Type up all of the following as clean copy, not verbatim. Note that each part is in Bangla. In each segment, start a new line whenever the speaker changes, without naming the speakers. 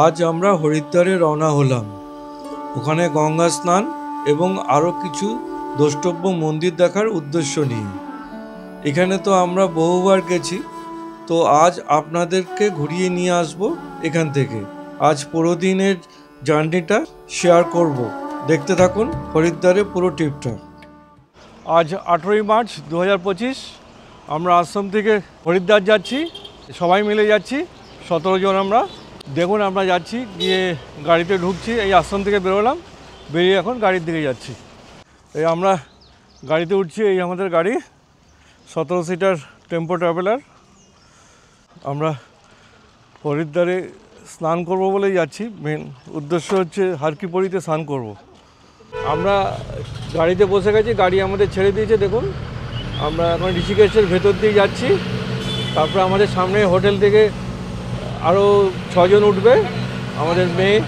আজ আমরা হরিদ্বারে রওনা হলাম। ওখানে গঙ্গা স্নান এবং আরও কিছু দ্রষ্টব্য মন্দির দেখার উদ্দেশ্য নিয়ে। এখানে তো আমরা বহুবার গেছি, তো আজ আপনাদেরকে ঘুরিয়ে নিয়ে আসব এখান থেকে। আজ পুরো দিনের জার্নিটা শেয়ার করব, দেখতে থাকুন হরিদ্বারের পুরো ট্রিপটা। আজ 18ই মার্চ 2025, আমরা আশ্রম থেকে হরিদ্বার যাচ্ছি, সবাই মিলে যাচ্ছি, 17 জন আমরা। দেখুন আমরা যাচ্ছি, গিয়ে গাড়িতে ঢুকছি, এই আশ্রম থেকে বেরোলাম, বেরিয়ে এখন গাড়ির দিকে যাচ্ছি। এই আমরা গাড়িতে উঠছি, এই আমাদের গাড়ি 17 সিটার টেম্পো ট্রাভেলার। আমরা হরিদ্বারে স্নান করব বলেই যাচ্ছি, মেন উদ্দেশ্য হচ্ছে হর কি পৌড়িতে স্নান করব। আমরা গাড়িতে বসে গেছি, গাড়ি আমাদের ছেড়ে দিয়েছে। দেখুন আমরা এখন ঋষিকেশের ভেতর দিয়ে যাচ্ছি। তারপরে আমাদের সামনে হোটেল থেকে আরও 6 জন উঠবে, আমাদের মেয়ে।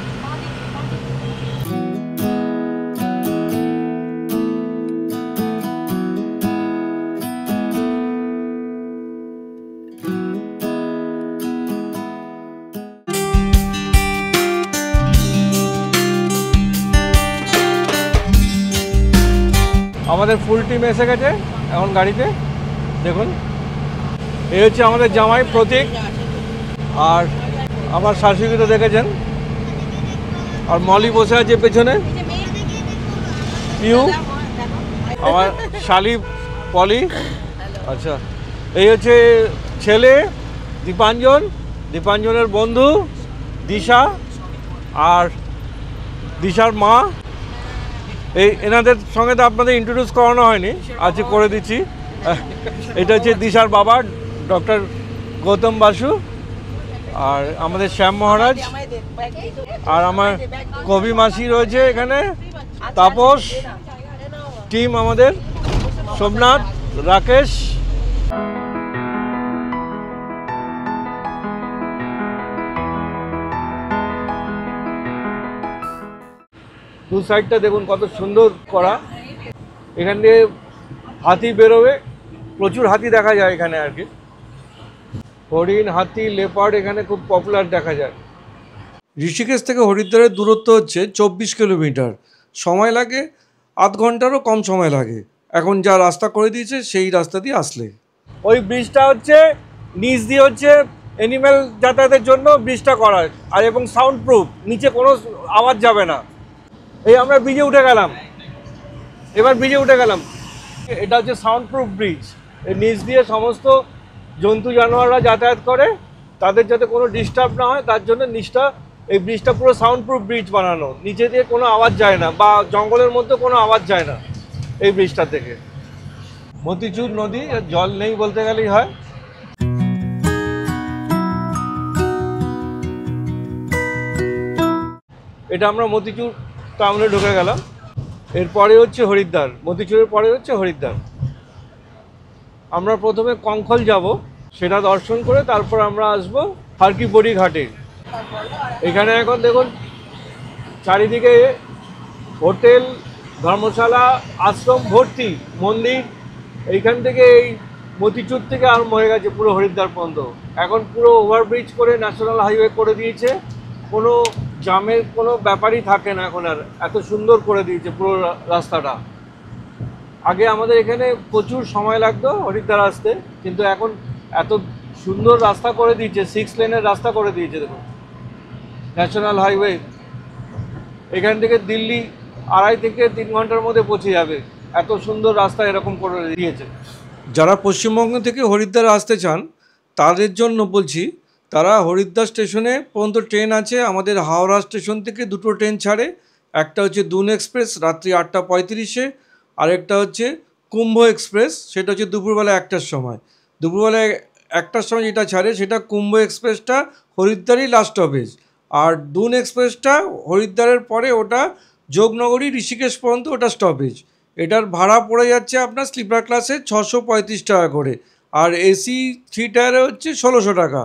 আমাদের ফুল টিম এসে গেছে এখন গাড়িতে। দেখুন এই হচ্ছে আমাদের জামাই প্রতীক, আর আমার শাশুড়ি তো দেখেছেন, আর মলি বসে আছে পেছনে, পিউ, আমার শালি পলি। আচ্ছা, এই হচ্ছে ছেলে দীপাঞ্জন, দীপাঞ্জনের বন্ধু দিশা, আর দিশার মা। এই এনাদের সঙ্গে তো আপনাদের ইন্ট্রোডিউস করানো হয়নি, আজকে করে দিচ্ছি। এটা হচ্ছে দিশার বাবা ডক্টর গৌতম বাসু, আর আমাদের শ্যাম মহারাজ, আর আমার কবি মাসি রয়েছে এখানে, তাপস, টিম আমাদের সোমনাথ, রাকেশ। দু সাইডটা দেখুন কত সুন্দর করা। এখান দিয়ে হাতি বেরোবে, প্রচুর হাতি দেখা যায় এখানে আর কি। হরিণ, হাতি, লেপার্ড এখানে খুব পপুলার দেখা যায়। ঋষিকেশ থেকে হরিদ্বারের দূরত্ব হচ্ছে 24 কিলোমিটার। সময় লাগে আধ ঘন্টারও কম সময় লাগে এখন যা রাস্তা করে দিয়েছে সেই রাস্তা দিয়ে আসলে। ওই ব্রিজটা হচ্ছে নিচ দিয়ে হচ্ছে অ্যানিম্যাল যাতায়াতের জন্য ব্রিজটা করা, আর এবং সাউন্ড প্রুফ, নিচে কোনো আওয়াজ যাবে না। এই আমরা ব্রিজে উঠে গেলাম, এবার ব্রিজে উঠে গেলাম। এটা হচ্ছে সাউন্ড প্রুফ ব্রিজ। এর নিচ দিয়ে সমস্ত জন্তু জানোয়াররা যাতায়াত করে, তাদের যাতে কোনো ডিস্টার্ব না হয় তার জন্য নিচটা, এই ব্রিজটা পুরো সাউন্ড প্রুফ ব্রিজ বানানো। নিচে দিয়ে কোনো আওয়াজ যায় না, বা জঙ্গলের মধ্যে কোনো আওয়াজ যায় না এই ব্রিজটা থেকে। মতিচুর নদী, জল নেই বলতে গেলেই হয়। এটা আমরা মতিচুর টাউনে ঢুকে গেলাম। এরপরে হচ্ছে হরিদ্বার, মতিচুরের পরে হচ্ছে হরিদ্বার। আমরা প্রথমে কঙ্খল যাব, সেটা দর্শন করে তারপর আমরা আসবো হর কি পৌড়ি ঘাটে। এখানে এখন দেখুন চারিদিকে হোটেল, ধর্মশালা, আশ্রম ভর্তি, মন্দির। এইখান থেকে এই মতিচুর থেকে আরম্ভ হয়ে গেছে পুরো হরিদ্বার পর্যন্ত। এখন পুরো ওভারব্রিজ করে ন্যাশনাল হাইওয়ে করে দিয়েছে, কোনো জামের কোনো ব্যাপারই থাকে না এখন, আর এত সুন্দর করে দিয়েছে পুরো রাস্তাটা। আগে আমাদের এখানে প্রচুর সময় লাগতো হরিদ্বার আসতে, কিন্তু এখন এত সুন্দর রাস্তা করে দিয়েছে, 6 লেনের রাস্তা করে দিয়েছে। দেখুন ন্যাশনাল হাইওয়ে, এখান থেকে দিল্লি 2.5 থেকে 3 ঘন্টার মধ্যে পৌঁছে যাবে, এত সুন্দর রাস্তা এরকম করে দিয়েছে। যারা পশ্চিমবঙ্গ থেকে হরিদ্বার আসতে চান তাদের জন্য বলছি, তারা হরিদ্বার স্টেশনে পর্যন্ত ট্রেন আছে। আমাদের হাওড়া স্টেশন থেকে 2টো ট্রেন ছাড়ে, একটা হচ্ছে দুন এক্সপ্রেস রাত্রি 8:35-এ, আরেকটা হচ্ছে কুম্ভ এক্সপ্রেস, সেটা হচ্ছে দুপুরবেলা 1টার সময়। দুপুরবেলায় 1টার সময় যেটা ছাড়ে সেটা কুম্ভ এক্সপ্রেসটা হরিদ্বারই লাস্ট স্টপেজ, আর দুন এক্সপ্রেসটা হরিদ্বারের পরে ওটা যোগনগরী ঋষিকেশ পর্যন্ত ওটা স্টপেজ। এটার ভাড়া পড়ে যাচ্ছে আপনার স্লিপার ক্লাসে 635 টাকা করে, আর এসি 3 টায়ারে হচ্ছে 1600 টাকা।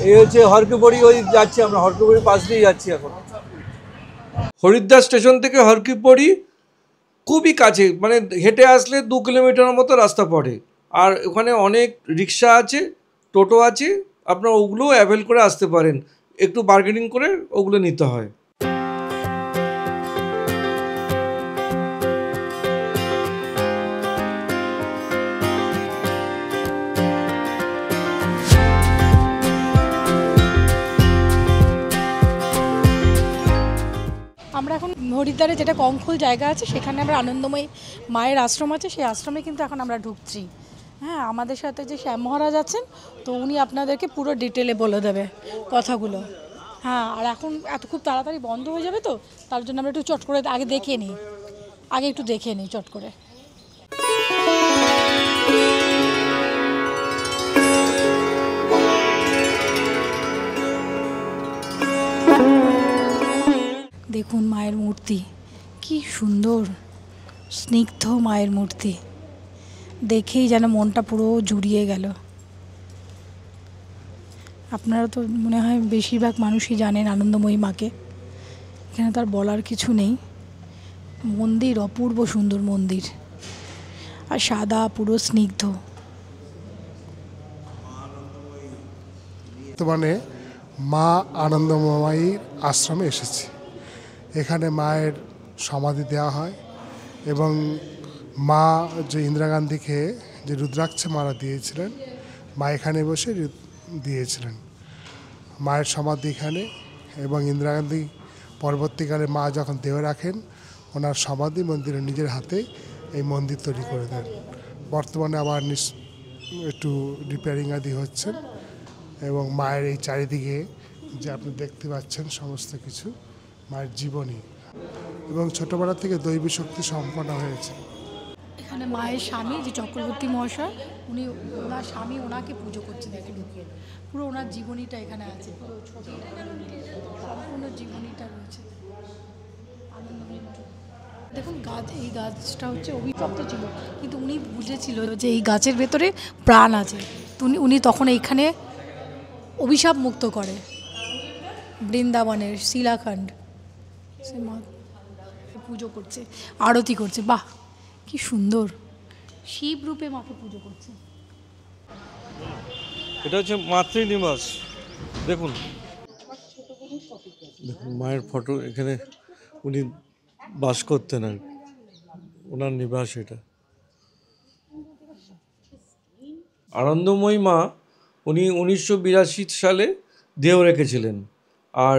এই হচ্ছে হর কি পৌড়ি, ওই যাচ্ছি আমরা, হর কি পৌড়ির পাশ দিয়ে যাচ্ছি এখন। হরিদ্বার স্টেশন থেকে হর কি পৌড়ি খুবই কাছে, মানে হেঁটে আসলে 2 কিলোমিটারের মতো রাস্তা পড়ে। আর ওখানে অনেক রিক্সা আছে, টোটো আছে, আপনারা ওগুলোও অ্যাভেল করে আসতে পারেন। একটু বার্গেনিং করে ওগুলো নিতে হয়।
আমরা এখন হরিদ্বারে যেটা কঙ্খল জায়গা আছে সেখানে আমরা আনন্দময়ী মায়ের আশ্রম আছে, সেই আশ্রমে কিন্তু এখন আমরা ঢুকছি। হ্যাঁ, আমাদের সাথে যে শ্যাম মহারাজ আছেন, তো উনি আপনাদেরকে পুরো ডিটেলে বলে দেবে কথাগুলো। হ্যাঁ, আর এখন খুব তাড়াতাড়ি বন্ধ হয়ে যাবে, তো তার জন্য আমরা একটু চট করে আগে একটু দেখে নিই চট করে। দেখুন মায়ের মূর্তি কি সুন্দর, স্নিগ্ধ মায়ের মূর্তি, দেখেই যেন মনটা পুরো জুড়িয়ে গেল। আপনারা তো মনে হয় বেশিরভাগ মানুষই জানেন আনন্দময়ী মাকে, এখানে তার বলার কিছু নেই। মন্দির অপূর্ব সুন্দর মন্দির, আর সাদা পুরো স্নিগ্ধ।
বর্তমানে মা আনন্দময়ীর আশ্রমে এসেছি। এখানে মায়ের সমাধি দেওয়া হয় এবং মা যে ইন্দিরা গান্ধীকে যে রুদ্রাক্ষ মালা দিয়েছিলেন, মা এখানে বসে দিয়েছিলেন। মায়ের সমাধি এখানে, এবং ইন্দিরা গান্ধী পরবর্তীকালে মা যখন দেহ রাখেন, ওনার সমাধি মন্দিরে নিজের হাতে এই মন্দির তৈরি করে দেন। বর্তমানে আবার একটু রিপেয়ারিং আদি হচ্ছেন, এবং মায়ের এই চারিদিকে যে আপনি দেখতে পাচ্ছেন সমস্ত কিছু মায়ের জীবনী, এবং ছোটোবেলা থেকে দৈবী শক্তি সম্পন্ন হয়েছে।
এখানে মায়ের স্বামী যে চক্রবর্তী মহাশয়, ওনার স্বামী ওনাকে পুজো করছে, দেখে ঢুকে পুরো ওনার জীবনীটা এখানে আছে, পুরো ছবিটা সম্পূর্ণ জীবনীটা রয়েছে। দেখুন এই গাছটা হচ্ছে অভিশপ্ত ছিল, কিন্তু উনি বুঝেছিল যে এই গাছের ভেতরে প্রাণ আছে। উনি তখন এইখানে অভিশাপ মুক্ত করে বৃন্দাবনের শিলাখণ্ড, সে মা পুজো করছে, আরতি করছে। বাহ, কি সুন্দর, শিব রূপে মাকে পুজো করছে।
এটা হচ্ছে মাতৃনিবাস। দেখুন মায়ের ফটো, এখানে উনি বাস করতেন, আর ওনার নিবাস এটা। আনন্দময়ী মা উনি 1982 সালে দেহ রেখেছিলেন, আর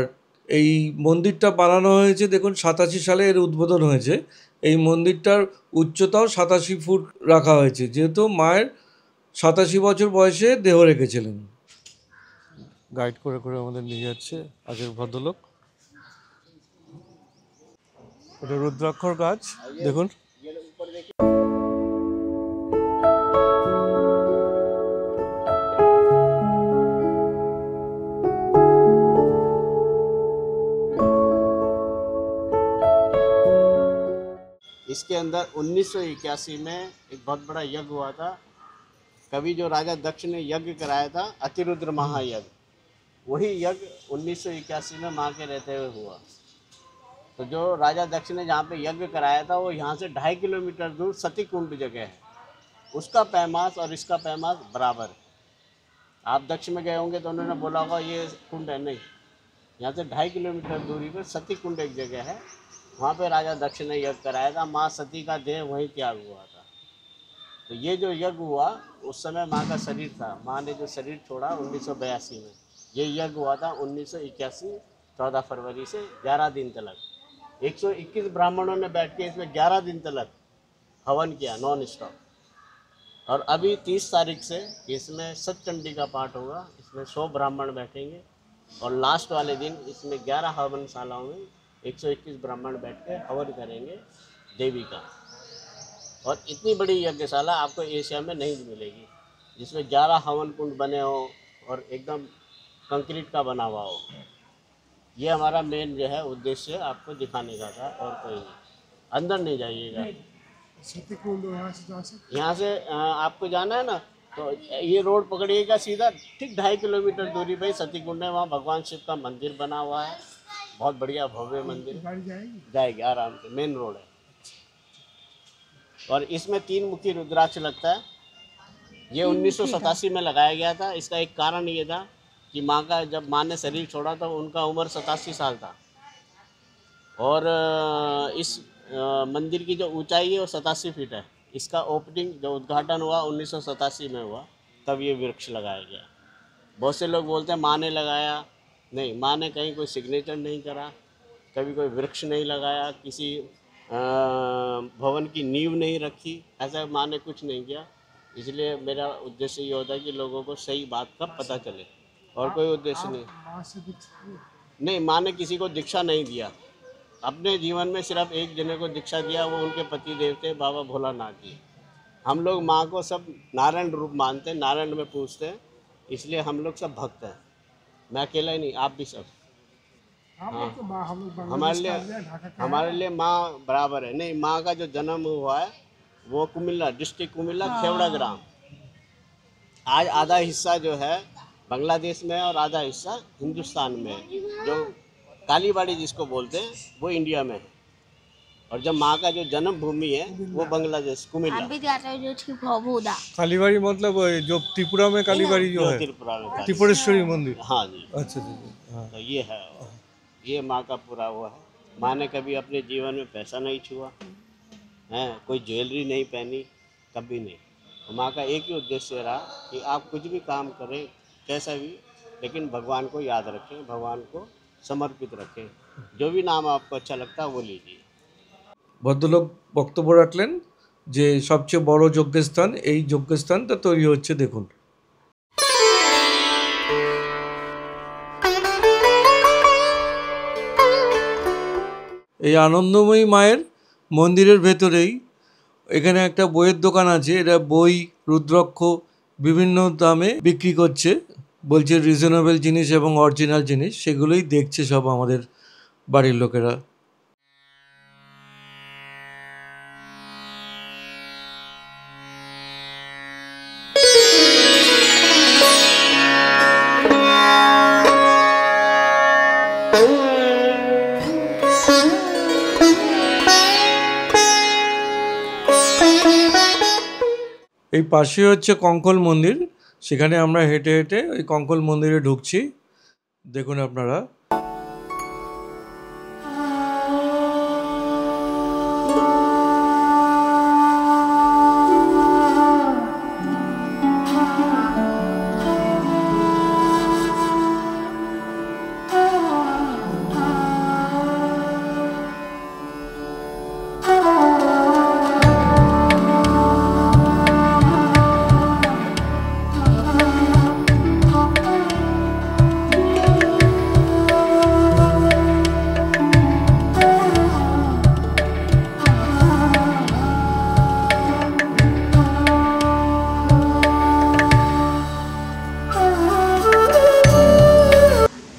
এই মন্দিরটা বানানো হয়েছে, দেখুন 87 সালে এর উদ্বোধন হয়েছে। এই মন্দিরটার উচ্চতাও 87 ফুট রাখা হয়েছে, যেহেতু মায়ের 87 বছর বয়সে দেহ রেখেছিলেন। গাইড করে করে আমাদের নিয়ে যাচ্ছে আগের ভদ্রলোক। এটা রুদ্রাক্ষর গাছ, দেখুন।
इसके अंदर 1981 में एक बहुत बड़ा यज्ञ हुआ था। कभी जो राजा दक्ष ने यज्ञ कराया था, अतिरुद्र महायज्ञ, वही यज्ञ 1981 में माँ के रहते हुए हुआ। तो जो राजा दक्ष ने जहाँ पे यज्ञ कराया था, वो यहाँ से 2.5 किलोमीटर दूर सती कुंड जगह है। उसका पैमास और इसका पैमास बराबर है। आप दक्ष में गए होंगे तो उन्होंने बोला होगा ये कुंड है, नहीं। यहाँ से 2.5 किलोमीटर दूरी पर सती कुंड एक जगह है, वहाँ पे राजा दक्ष ने यज्ञ कराया था। माँ सती का देह वहीं त्याग हुआ था। तो ये जो यज्ञ हुआ, उस समय माँ का शरीर था, माँ ने जो शरीर छोड़ा 1982 में। ये यज्ञ हुआ था 1981 14 फरवरी से 11 दिन तक। 121 ब्राह्मणों ने बैठ के इसमें 11 दिन तक हवन किया, नॉन स्टॉप। और अभी 30 तारीख से इसमें सतचंडी का पाठ होगा, इसमें 100 ब्राह्मण बैठेंगे, और लास्ट वाले दिन इसमें 11 हवनशालाओं में 121 ब्राह्मण बैठ के हवन करेंगे देवी का। और इतनी बड़ी यज्ञशाला आपको एशिया में नहीं मिलेगी, जिसमें 11 हवन कुंड बने हो और एकदम कंक्रीट का बना हुआ हो। ये हमारा मेन जो है उद्देश्य आपको दिखाने का था, और कोई नहीं। अंदर नहीं जाइएगा। यहाँ से आपको जाना है ना, तो ये रोड पकड़िएगा सीधा, ठीक 2.5 किलोमीटर दूरी पे सती कुंड है। वहाँ भगवान शिव का मंदिर बना हुआ है, बहुत बढ़िया भव्य मंदिर, जाएगी आराम से, मेन रोड है। और इसमें 3 मुखी रुद्राक्ष लगता है। ये 1987 में लगाया गया था। इसका एक कारण ये था कि कि माँ का जब माँ ने शरीर छोड़ा था उनका उम्र 87 साल था। और इस मंदिर की जो ऊंचाई है वो 87 फीट है। इसका ओपनिंग जो उद्घाटन हुआ 1987 में हुआ, तब ये वृक्ष लगाया गया। बहुत से लोग बोलते हैं माँ ने लगाया, नहीं, माँ ने कहीं कोई सिग्नेचर नहीं करा, कभी कोई वृक्ष नहीं लगाया, किसी भवन की नींव नहीं रखी, ऐसा माँ ने कुछ नहीं किया। इसलिए मेरा उद्देश्य ये होता है कि लोगों को सही बात का पता चले, और कोई उद्देश्य नहीं। नहीं, माँ ने किसी को दीक्षा नहीं दिया। अपने जीवन में सिर्फ एक जने को दीक्षा दिया, वो उनके पति देव थे बाबा भोलानाथ जी। हम लोग माँ को सब नारायण रूप मानते हैं, नारायण में पूजते हैं, इसलिए हम लोग सब भक्त हैं। मैं अकेला ही नहीं, आप भी सब। हाँ, हमारे लिए माँ बराबर है। नहीं, माँ का जो जन्म हुआ है वो कुमिल्ला, डिस्ट्रिक्ट कुमिल्ला, खेवड़ा ग्राम। आज आधा हिस्सा जो है बांग्लादेश में और आधा हिस्सा हिंदुस्तान में है। जो कालीबाड़ी जिसको बोलते हैं वो इंडिया में है, और जब माँ का जो जन्म भूमि है वो बांग्लादेश कुमिल्ला।
कालीबाड़ी मतलब जो त्रिपुरा में कालीबाड़ी जो है,
त्रिपुरा में
त्रिपुरेश्वरी मंदिर।
हाँ जी।
अच्छा अच्छा। हाँ।
तो ये है, ये माँ का पूरा वो है। माँ ने कभी अपने जीवन में पैसा नहीं छुआ है, कोई ज्वेलरी नहीं पहनी, कभी नहीं। तो माँ का एक ही उद्देश्य रहा कि आप कुछ भी काम करें, कैसा भी, लेकिन भगवान को याद रखें, भगवान को समर्पित रखें। जो भी नाम आपको अच्छा लगता है वो लीजिए।
ভদ্রলোক বক্তব্য রাখলেন যে সবচেয়ে বড় যজ্ঞস্থান, এই যজ্ঞস্থানটা তৈরি হচ্ছে দেখুন। এই আনন্দময়ী মায়ের মন্দিরের ভেতরেই এখানে একটা বইয়ের দোকান আছে। এরা বই, রুদ্রাক্ষ বিভিন্ন দামে বিক্রি করছে, বলছে রিজনেবল জিনিস এবং অরিজিনাল জিনিস, সেগুলোই দেখছে সব আমাদের বাড়ির লোকেরা। এই পাশে হচ্ছে কঙ্কল মন্দির, সেখানে আমরা হেঁটে হেঁটে ওই কঙ্কল মন্দিরে ঢুকছি। দেখুন আপনারা।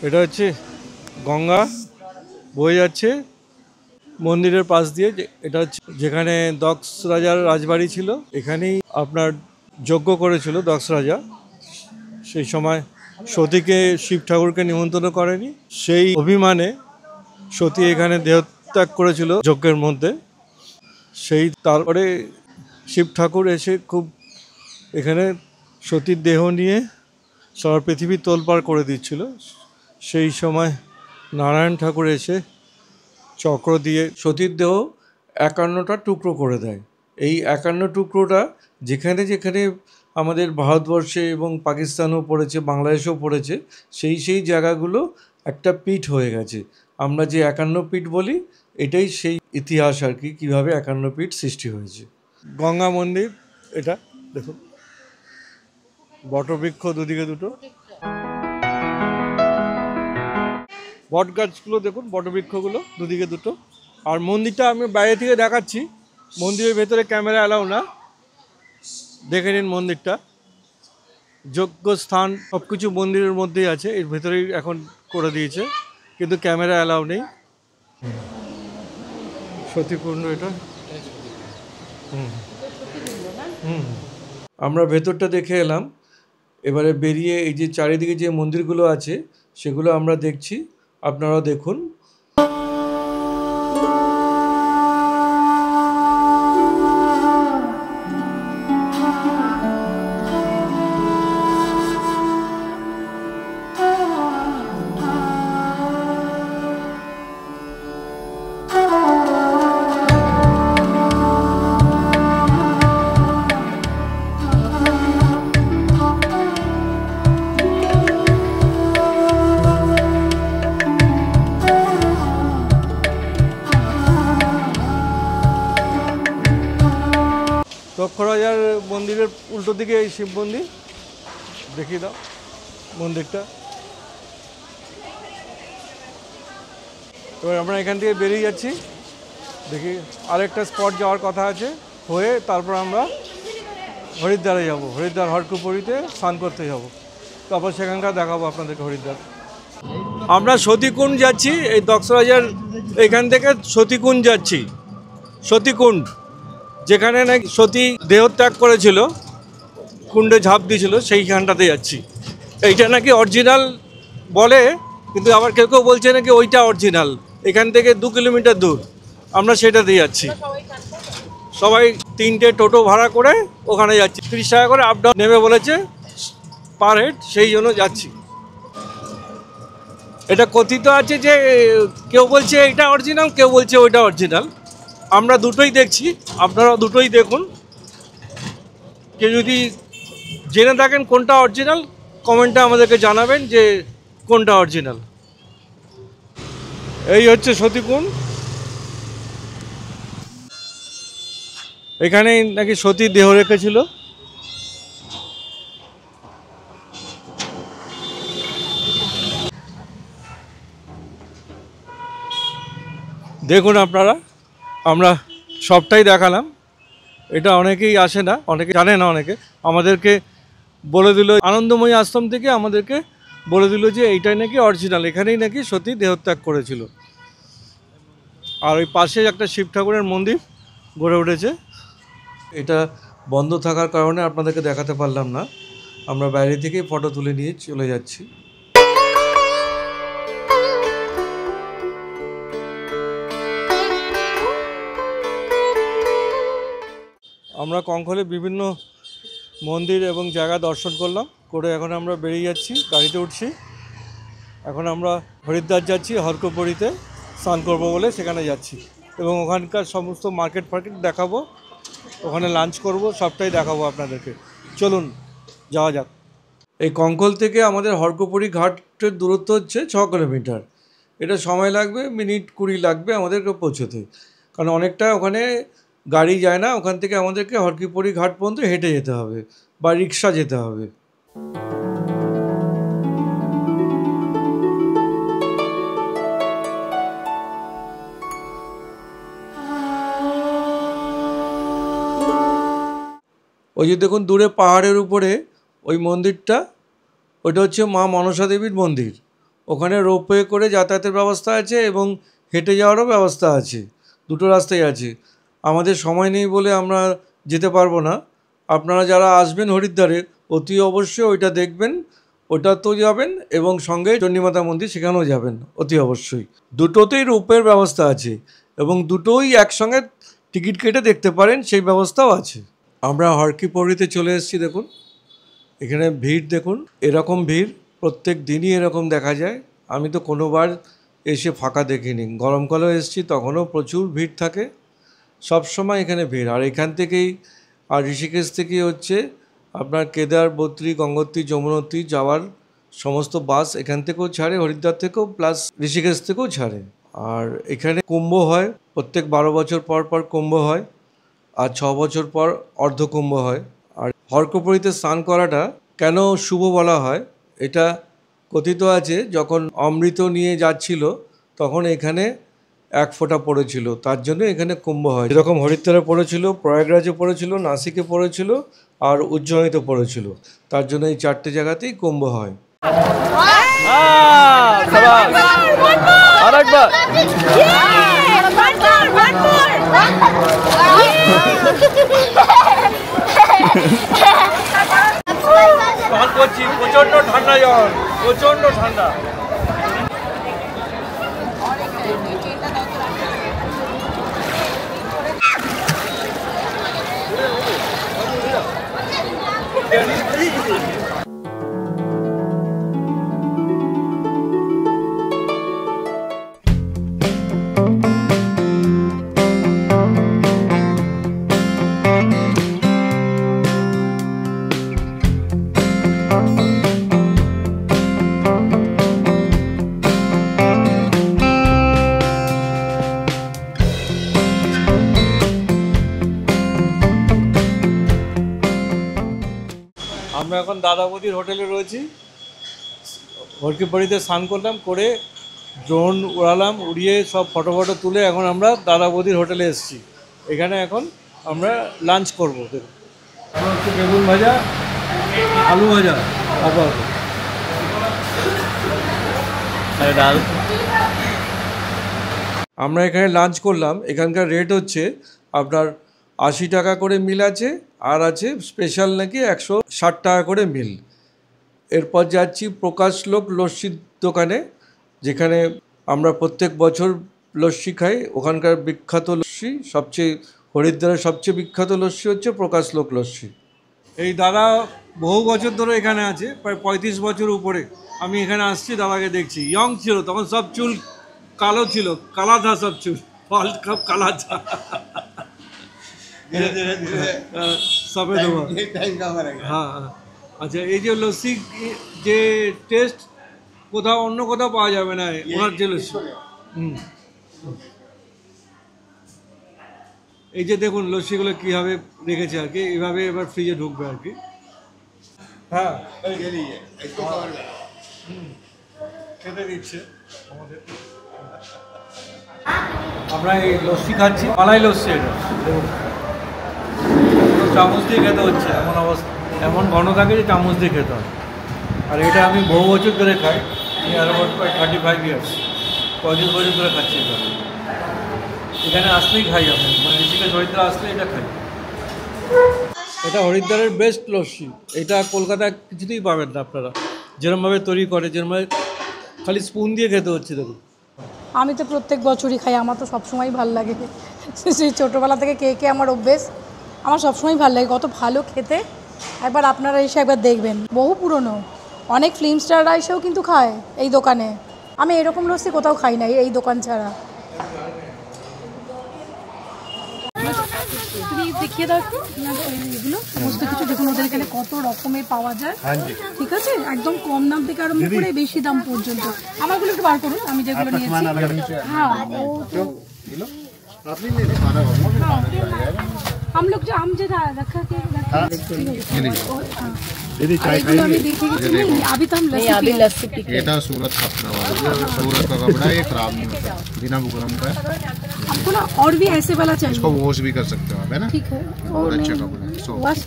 এটা হচ্ছে গঙ্গা বয়ে যাচ্ছে মন্দিরের পাশ দিয়ে। এটা হচ্ছে যেখানে দক্ষ রাজার রাজবাড়ি ছিল, এখানেই আপনার যজ্ঞ করেছিল দক্ষ রাজা। সেই সময় সতীকে শিব ঠাকুরকে নিমন্ত্রণ করেনি, সেই অভিমানে সতী এখানে দেহত্যাগ করেছিল যজ্ঞের মধ্যে। সেই তারপরে শিব ঠাকুর এসে খুব এখানে সতীর দেহ নিয়ে সারা পৃথিবী তোলপাড় করে দিচ্ছিল। সেই সময় নারায়ণ ঠাকুর এসে চক্র দিয়ে সতীর দেহ 51টা টুকরো করে দেয়। এই 51 টুকরোটা যেখানে যেখানে আমাদের ভারতবর্ষে এবং পাকিস্তানেও পড়েছে, বাংলাদেশেও পড়েছে, সেই জায়গাগুলো একটা পীঠ হয়ে গেছে। আমরা যে 51 পীঠ বলি, এটাই সেই ইতিহাস আর কি, কীভাবে 51 পীঠ সৃষ্টি হয়েছে। গঙ্গা মন্দির এটা দেখুন, বটবৃক্ষ দুদিকে দুটো, বট গাছগুলো দেখুন, বটবৃক্ষগুলো দুদিকে দুটো। আর মন্দিরটা আমি বাইরে থেকে দেখাচ্ছি, মন্দিরের ভেতরে ক্যামেরা অ্যালাউ না। দেখে নিন মন্দিরটা, যজ্ঞস্থান সব কিছু মন্দিরের মধ্যেই আছে, এর ভেতরেই এখন করে দিয়েছে, কিন্তু ক্যামেরা অ্যালাউ নেই। সতীপূর্ণ এটা। আমরা ভেতরটা দেখে এলাম, এবারে বেরিয়ে এই যে চারিদিকে যে মন্দিরগুলো আছে সেগুলো আমরা দেখছি, আপনারাও দেখুন। দক্ষরাজার মন্দিরের উল্টো দিকে এই শিব মন্দির, দেখিয়ে দাও মন্দিরটা। এবার আমরা এখান থেকে বেরিয়ে যাচ্ছি, দেখি আরেকটা স্পট যাওয়ার কথা আছে, হয়ে তারপর আমরা হরিদ্বারে যাব, হরিদ্বার হরকুপুরীতে স্নান করতে যাব, তারপর সেখানকার দেখাবো আপনাদেরকে হরিদ্বার। আমরা সতীকুণ্ড যাচ্ছি, এই দক্ষরাজার এখান থেকে সতীকুণ্ড যাচ্ছি, সতীকুণ্ড যেখানে নাকি সতী দেহত্যাগ করেছিল, কুণ্ডে ঝাঁপ দিয়েছিল, সেইখানটাতে যাচ্ছি। এইটা নাকি অরিজিনাল বলে, কিন্তু আবার কেউ কেউ বলছে নাকি ওইটা অরিজিনাল, এখান থেকে 2 কিলোমিটার দূর, আমরা সেটাতে যাচ্ছি। সবাই 3টে টোটো ভাড়া করে ওখানে যাচ্ছি, 30 টাকা করে আপ ডাউন নেবে বলেছে পার হেড, সেই জন্য যাচ্ছি। এটা কথিত আছে যে কেউ বলছে এটা অরিজিনাল, কেউ বলছে ওইটা অরিজিনাল, আমরা দুটোই দেখছি, আপনারা দুটোই দেখুন। কেউ যদি জেনে থাকেন কোনটা অরিজিনাল, কমেন্টে আমাদেরকে জানাবেন যে কোনটা অরিজিনাল। এই হচ্ছে সতীকুণ্ড, এখানেই নাকি সতী দেহ রেখেছিল। দেখুন আপনারা, আমরা সবটাই দেখালাম। এটা অনেকেই আসে না, অনেকে জানে না, অনেকে আমাদেরকে বলে দিল, আনন্দময়ী আশ্রম থেকে আমাদেরকে বলে দিল যে এইটাই নাকি অরিজিনাল, এখানেই নাকি সতী দেহত্যাগ করেছিল। আর ওই পাশে একটা শিব ঠাকুরের মন্দির গড়ে উঠেছে। এটা বন্ধ থাকার কারণে আপনাদেরকে দেখাতে পারলাম না, আমরা বাইরে থেকেই ফটো তুলে নিয়ে চলে যাচ্ছি। আমরা কঙ্খলে বিভিন্ন মন্দির এবং জায়গা দর্শন করলাম, করে এখন আমরা বেরিয়ে যাচ্ছি, গাড়িতে উঠছি। এখন আমরা হরিদ্বার যাচ্ছি, হরকুপুরীতে স্নান করবো বলে সেখানে যাচ্ছি, এবং ওখানকার সমস্ত মার্কেট ফার্কেট দেখাবো, ওখানে লাঞ্চ করব, সবটাই দেখাবো আপনাদেরকে। চলুন যাওয়া যাক। এই কঙ্খল থেকে আমাদের হরকুপুরী ঘাটের দূরত্ব হচ্ছে 6 কিলোমিটার। এটা সময় লাগবে মিনিট 20 লাগবে আমাদেরকে পৌঁছতে, কারণ অনেকটা ওখানে গাড়ি যায় না, ওখান থেকে আমাদেরকে হরকুপুরী ঘাট পর্যন্ত হেঁটে যেতে হবে বা রিক্সা যেতে হবে। ওই যে দেখুন দূরে পাহাড়ের উপরে ওই মন্দিরটা, ওইটা হচ্ছে মা মনসা দেবীর মন্দির। ওখানে রোপওয়ে করে যাতায়াতের ব্যবস্থা আছে এবং হেঁটে যাওয়ারও ব্যবস্থা আছে, দুটো রাস্তাই আছে। আমাদের সময় নেই বলে আমরা যেতে পারবো না। আপনারা যারা আসবেন হরিদ্বারে অতি অবশ্যই ওইটা দেখবেন, ওটাতেও যাবেন এবং সঙ্গে চণ্ডীমাতা মন্দির সেখানেও যাবেন অতি অবশ্যই। দুটোতেই রোপওয়ের ব্যবস্থা আছে এবং দুটোই একসঙ্গে টিকিট কেটে দেখতে পারেন, সেই ব্যবস্থাও আছে। আমরা হরকুপুরীতে চলে এসেছি, দেখুন এখানে ভিড় দেখুন, এরকম ভিড় প্রত্যেক দিনই এরকম দেখা যায়। আমি তো কোনোবার এসে ফাঁকা দেখিনি, গরমকালেও এসেছি তখনও প্রচুর ভিড় থাকে, সব সময় এখানে ভিড়। আর এখান থেকেই, আর ঋষিকেশ থেকেই হচ্ছে আপনার কেদার, বদ্রী, গঙ্গোত্রী, যমুনোত্রী যাওয়ার সমস্ত বাস এখান থেকেও ছাড়ে, হরিদ্বার থেকেও প্লাস ঋষিকেশ থেকেও ছাড়ে। আর এখানে কুম্ভ হয়, প্রত্যেক 12 বছর পর পর কুম্ভ হয়, আর 6 বছর পর অর্ধকুম্ভ হয়। আর হরকুপুরীতে স্নান করাটা কেন শুভ বলা হয়, এটা কথিত আছে যখন অমৃত নিয়ে যাচ্ছিল তখন এখানে 1 ফোঁটা পড়েছিল, তার জন্য এখানে কুম্ভ হয়। যেরকম হরিদ্বারে পড়েছিল, প্রয়াগরাজে পড়েছিল, নাসিকে পড়েছিল আর উজ্জয়িনীতে পড়েছিল, তার জন্য এই 4টে জায়গাতেই কুম্ভ হয়। প্রচন্ড ঠান্ডা জল, প্রচন্ড ঠান্ডা। এখন দাদাবদির হোটেলে রয়েছি। হরকিবাড়িতে স্নান করলাম, করে ড্রোন উড়ালাম, উড়িয়ে সব ফটো তুলে এখন আমরা দাদাবদির হোটেলে এসেছি। এখানে এখন আমরা লাঞ্চ করবো। দেখুন এখন হচ্ছে বেগুন ভাজা, আলু ভাজা, আবার ডাল। আমরা এখানে লাঞ্চ করলাম। এখানকার রেট হচ্ছে আপনার 80 টাকা করে মিল আছে, আর আছে স্পেশাল নাকি 160 টাকা করে মিল। এরপর যাচ্ছি প্রকাশলোক লস্যির দোকানে, যেখানে আমরা প্রত্যেক বছর লস্যি খাই। ওখানকার বিখ্যাত লস্যি, সবচেয়ে হরিদ্বারের সবচেয়ে বিখ্যাত লস্যি হচ্ছে প্রকাশলোক লস্যি। এই দাদা বহু বছর ধরে এখানে আছে, প্রায় 35 বছর উপরে। আমি এখানে আসছি, দাদাকে দেখছি, ইয়ং ছিল তখন, সব চুল কালো ছিল, কালা থা সব চুল, ওয়ার্ল্ড কাপ কালা থা, সফেদ হুয়া। হ্যাঁ হ্যাঁ, আচ্ছা এই যে লস্যি, যে টেস্ট কোথাও অন্য কোথাও পাওয়া যাবে না ওনার যে লস্যি। এই যে দেখুন লস্যিগুলো কীভাবে রেখেছে আর কি, এইভাবে এবার ফ্রিজে ঢুকবে আর কি। হ্যাঁ খেতে দিচ্ছে আমাদের। আমরা এই লস্যি খাচ্ছি, মালাই লস্যি। এটা দেখুন চামচ দিয়ে খেতে হচ্ছে, এমন অবস্থা, এমন ঘন থাকে যে চামচ দিয়ে খেতে হয়। আর এটা আমি বহু বছর ধরে খাই, আর আমার প্রায় 35 ইয়ার্স, 35 বছর ধরে খাচ্ছি এটা। এখানে আসলেই খাই আমি, মানে ঋষিকেশ হরিদ্বার আসলে এটা খাই। এটা হরিদ্বারের বেস্ট লস্যি। এটা কলকাতায় কিছুতেই পাবেন না আপনারা, যেরমভাবে তৈরি করে, যেরমভাবে খালি স্পুন দিয়ে খেতে হচ্ছে। দেখুন
আমি তো প্রত্যেক বছরই খাই, আমার তো সবসময় ভালো লাগে। সেই ছোটোবেলা থেকে কে আমার অভ্যেস, আমার সবসময় ভালো লাগে, কত ভালো খেতে। একবার আপনারা এসে একবার দেখবেন, বহু পুরনো, অনেক ফিল্ম স্টাররা এসেও কিন্তু খায় এই দোকানে। আমি এরকম লস্যি কোথাও খাই না এই দোকান ছাড়া। তুমি দেখিয়ে দাও এগুলো সমস্ত কিছু, দেখুন ওদের এখানে কত রকমের পাওয়া যায়। ঠিক আছে, একদম কম দাম থেকে আরম্ভ করে বেশি দাম পর্যন্ত। আমারগুলো একটু বার করুন, আমি যেগুলো নিয়েছি। হ্যাঁ हम लोग जो आम जो रखा के अभी तो हम लस्सी
এটা सूरत कपड़ा सूरत का कपड़ा ये खराब नहीं होता, बिना बुकरम का।
हमको ना और भी ऐसे वाला चाहिए,
इसको वॉश भी कर सकते हो आप, है ना?
ठीक है,
बहुत अच्छा कपड़ा है।
वॉश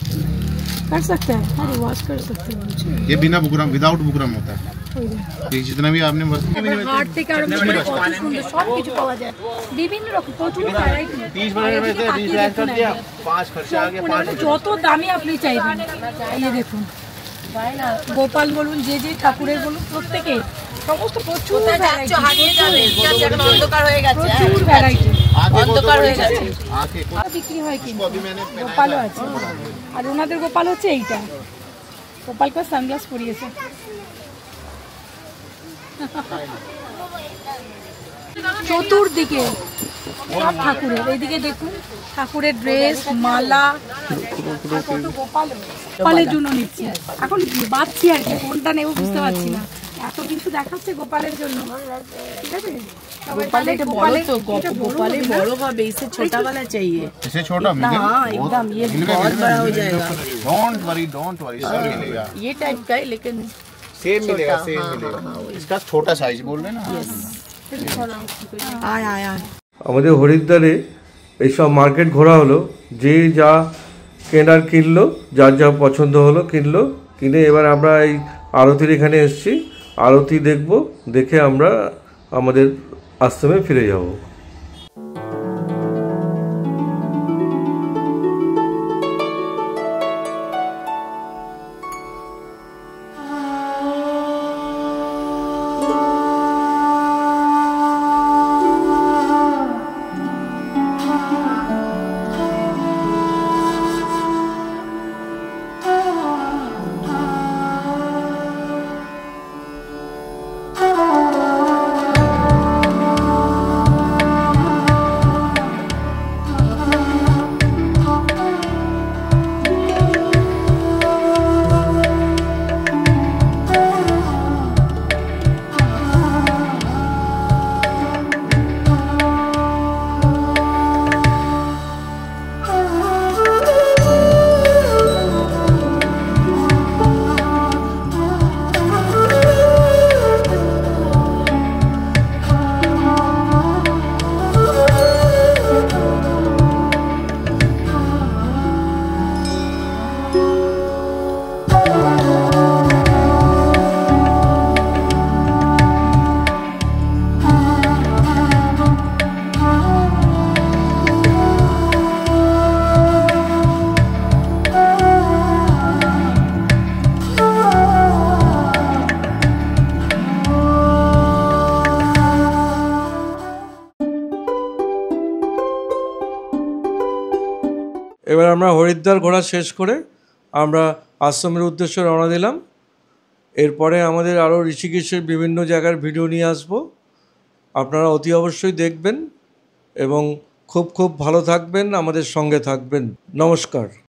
कर सकते हैं, अरे वॉश कर सकते हैं।
ये बिना बुकरम, विदाउट बुकरम होता है। ये जितना भी आपने
হাট থেকে আরম্ভ করে কত সুন্দর সব কিছু পাওয়া যায়, বিভিন্ন রকম প্রচুর ভ্যারাইটি।
30 में से 20 लाख कर दिया, 5 खर्चा आ गया, 5
যত দামি আপনি চাইবেন। এই দেখুন গোপাল বলুন, যে যে ঠাকুরের বলুন, প্রত্যেকে সমস্ত প্রচুর ভ্যারাইটি, অন্ধকার হয়ে গেছে, প্রচুর ভ্যারাইটি অন্ধকার হয়ে গেছে। বিক্রি হয় কিন্তু গোপালও আছে, আর ওনাদের গোপাল হচ্ছে এইটা। গোপালকে সানগ্লাস পরিয়েছে। চতুর্দিকে সব ঠাকুরের, এইদিকে দেখুন ঠাকুরের ড্রেস, মালা, গোপালের জন্য নিচ্ছি। এখন বাঁচছি আর কি, কোনটা নেব বুঝতে পারছি না, এত কিছু দেখাচ্ছে গোপালের জন্য। ঠিক আছে,
गोपाले बड़ो तो गोपाले बड़ो হবে, इसे छोटा वाला चाहिए।
इसे छोटा
ना हाँ एकदम, ये बहुत बड़ा हो जाएगा।
डोंट वरी सब मिलेगा,
ये टाइप का है लेकिन
सेम मिलेगा, सेम मिलेगा। इसका छोटा साइज बोल रहे ना।
आय आय आय
আমাদের হরিদ্বারে এইসব মার্কেট ঘোরা হলো, যে যা কেনার কিনলো, যার যা পছন্দ হলো কিনলো, কিনে এবার আমরা এই আরতির এখানে এসেছি। আরতি দেখব, দেখে আমরা আমাদের আশ্রমে ফিরে যাব। এবার আমরা হরিদ্বার ঘোরা শেষ করে আমরা আশ্রমের উদ্দেশ্যে রওনা দিলাম। এরপরে আমাদের আরও ঋষিকেশের বিভিন্ন জায়গার ভিডিও নিয়ে আসবো, আপনারা অতি অবশ্যই দেখবেন এবং খুব খুব ভালো থাকবেন, আমাদের সঙ্গে থাকবেন। নমস্কার।